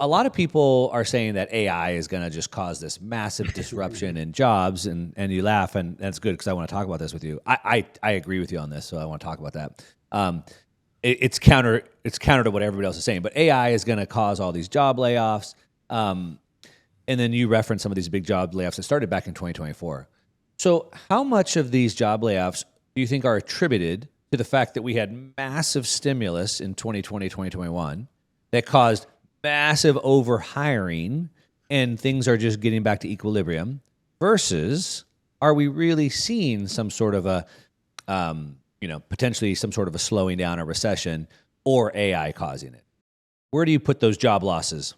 a lot of people are saying that AI is going to just cause this massive disruption in jobs, and you laugh, and that's good because I want to talk about this with you. I agree with you on this, so I want to talk about that. It's counter to what everybody else is saying, but AI is going to cause all these job layoffs, and then you referenced some of these big job layoffs that started back in 2024. So how much of these job layoffs do you think are attributed to the fact that we had massive stimulus in 2020, 2021 that caused massive overhiring and things are just getting back to equilibrium, versus are we really seeing some sort of a, potentially some sort of a slowing down, a recession, or AI causing it? Where do you put those job losses?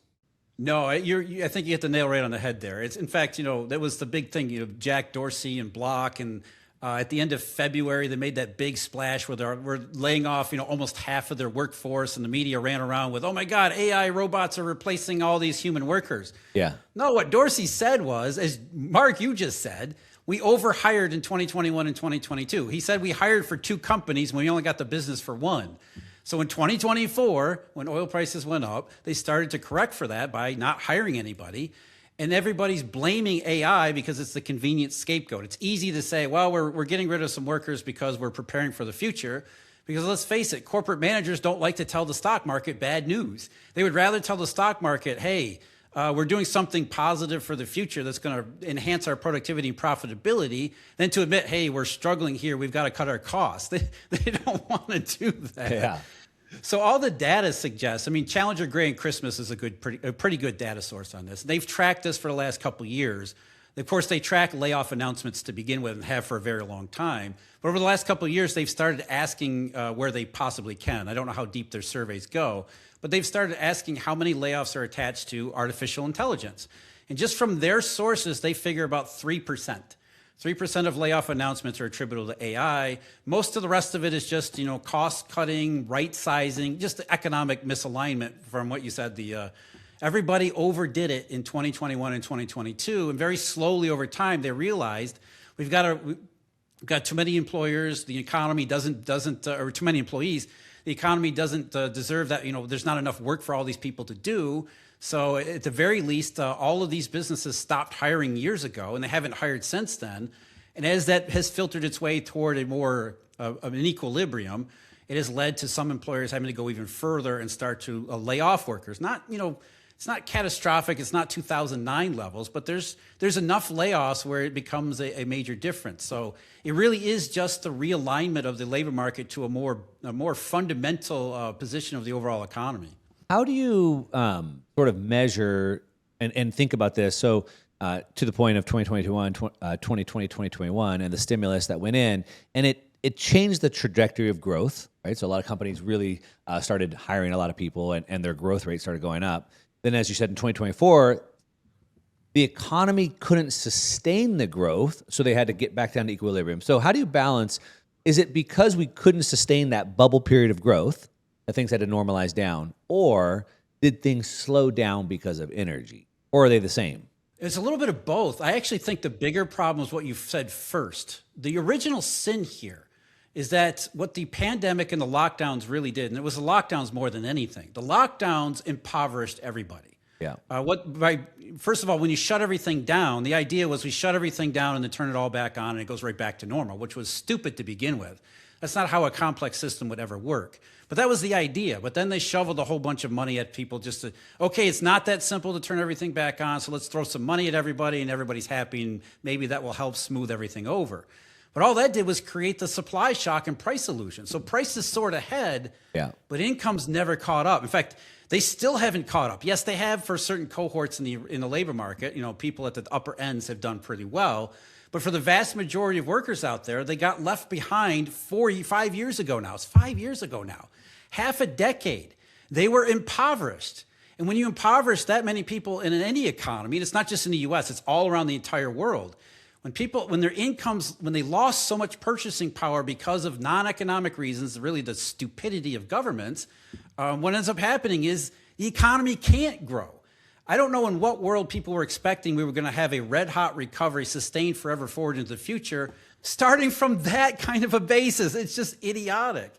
No, I think you hit the nail right on the head there. It's, in fact, that was the big thing. Jack Dorsey and Block, and at the end of February, they made that big splash where we're laying off, almost half of their workforce, and the media ran around with, "Oh my God, AI robots are replacing all these human workers." Yeah. No, what Dorsey said was, as Mark, you just said, we overhired in 2021 and 2022. He said we hired for 2 companies when we only got the business for 1. So in 2024, when oil prices went up, they started to correct for that by not hiring anybody. And everybody's blaming AI because it's the convenient scapegoat. It's easy to say, well, we're getting rid of some workers because we're preparing for the future. Because let's face it, corporate managers don't like to tell the stock market bad news. They would rather tell the stock market, hey, we're doing something positive for the future that's going to enhance our productivity and profitability, than to admit, hey, we're struggling here, we've got to cut our costs. They don't want to do that. Yeah. So all the data suggests, Challenger Gray and Christmas is a pretty good data source on this. They've tracked this for the last couple of years. Of course, they track layoff announcements to begin with and have for a very long time. But over the last couple of years, they've started asking where they possibly can. I don't know how deep their surveys go, but they've started asking how many layoffs are attached to artificial intelligence. And just from their sources, they figure about 3%. 3% of layoff announcements are attributable to AI. Most of the rest of it is just, cost cutting, right sizing, just the economic misalignment from what you said. Everybody overdid it in 2021 and 2022, and very slowly over time they realized we've got too many employers. The economy doesn't or too many employees. The economy doesn't deserve that. There's not enough work for all these people to do. So at the very least, all of these businesses stopped hiring years ago, and they haven't hired since then. And as that has filtered its way toward a more of an equilibrium, it has led to some employers having to go even further and start to lay off workers. It's not catastrophic. It's not 2009 levels, but there's enough layoffs where it becomes a major difference. So it really is just the realignment of the labor market to a more fundamental position of the overall economy. How do you sort of measure and think about this? So to the point of 2021, 2020, 2021, and the stimulus that went in, and it changed the trajectory of growth, right? So a lot of companies really started hiring a lot of people, and their growth rate started going up. Then, as you said, in 2024, the economy couldn't sustain the growth, so they had to get back down to equilibrium. So how do you balance? Is it because we couldn't sustain that bubble period of growth that things had to normalize down, or did things slow down because of energy, or are they the same? It's a little bit of both. I actually think the bigger problem is what you said first. The original sin here is that what the pandemic and the lockdowns really did, and it was the lockdowns more than anything, the lockdowns impoverished everybody. Yeah. First of all, when you shut everything down, the idea was we shut everything down and then turn it all back on and it goes right back to normal, which was stupid to begin with. That's not how a complex system would ever work. But that was the idea. But then they shoveled a whole bunch of money at people just to, okay, it's not that simple to turn everything back on, so let's throw some money at everybody and everybody's happy, and maybe that will help smooth everything over. But all that did was create the supply shock and price illusion. So prices soared ahead, but incomes never caught up. In fact, they still haven't caught up. Yes, they have for certain cohorts in the labor market. People at the upper ends have done pretty well. But for the vast majority of workers out there, they got left behind 5 years ago now. It's 5 years ago now. Half a decade. They were impoverished. And when you impoverish that many people in any economy, and it's not just in the US, it's all around the entire world. When their incomes, when they lost so much purchasing power because of non-economic reasons, really the stupidity of governments, what ends up happening is the economy can't grow. I don't know in what world people were expecting we were going to have a red-hot recovery sustained forever forward into the future, starting from that kind of a basis. It's just idiotic.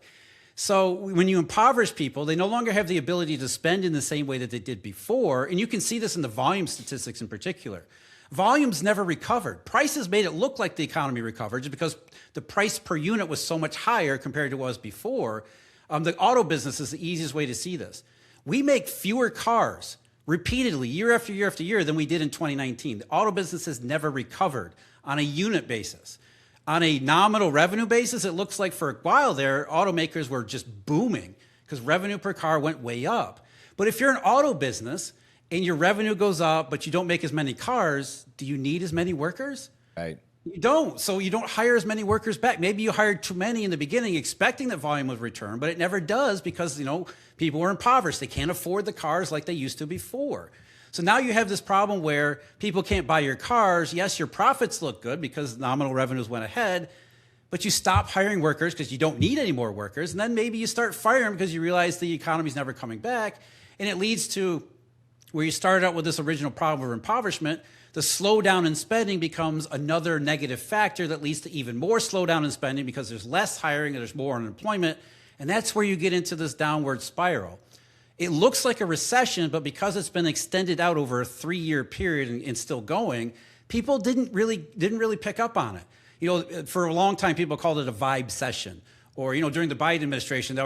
So when you impoverish people, they no longer have the ability to spend in the same way that they did before. And you can see this in the volume statistics in particular. Volumes never recovered. Prices made it look like the economy recovered just because the price per unit was so much higher compared to what it was before. The auto business is the easiest way to see this. We make fewer cars repeatedly year after year after year than we did in 2019. The auto business has never recovered on a unit basis. On a nominal revenue basis, it looks like for a while there, automakers were just booming because revenue per car went way up. But if you're an auto business and your revenue goes up, but you don't make as many cars, do you need as many workers? Right. You don't. So you don't hire as many workers back. Maybe you hired too many in the beginning expecting that volume would return, but it never does because, people are impoverished. They can't afford the cars like they used to before. So now you have this problem where people can't buy your cars. Yes, your profits look good because nominal revenues went ahead, but you stop hiring workers because you don't need any more workers. And then maybe you start firing because you realize the economy's never coming back. And it leads to where you started out with this original problem of impoverishment. The slowdown in spending becomes another negative factor that leads to even more slowdown in spending because there's less hiring and there's more unemployment. And that's where you get into this downward spiral. It looks like a recession, but because it's been extended out over a 3-year period and still going, people didn't really pick up on it. For a long time, people called it a vibe session. Or, during the Biden administration, they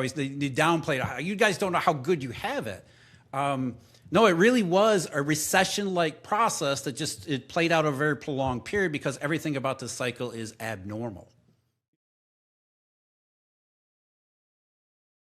downplayed, you guys don't know how good you have it. No, it really was a recession-like process that it played out over a very prolonged period because everything about this cycle is abnormal.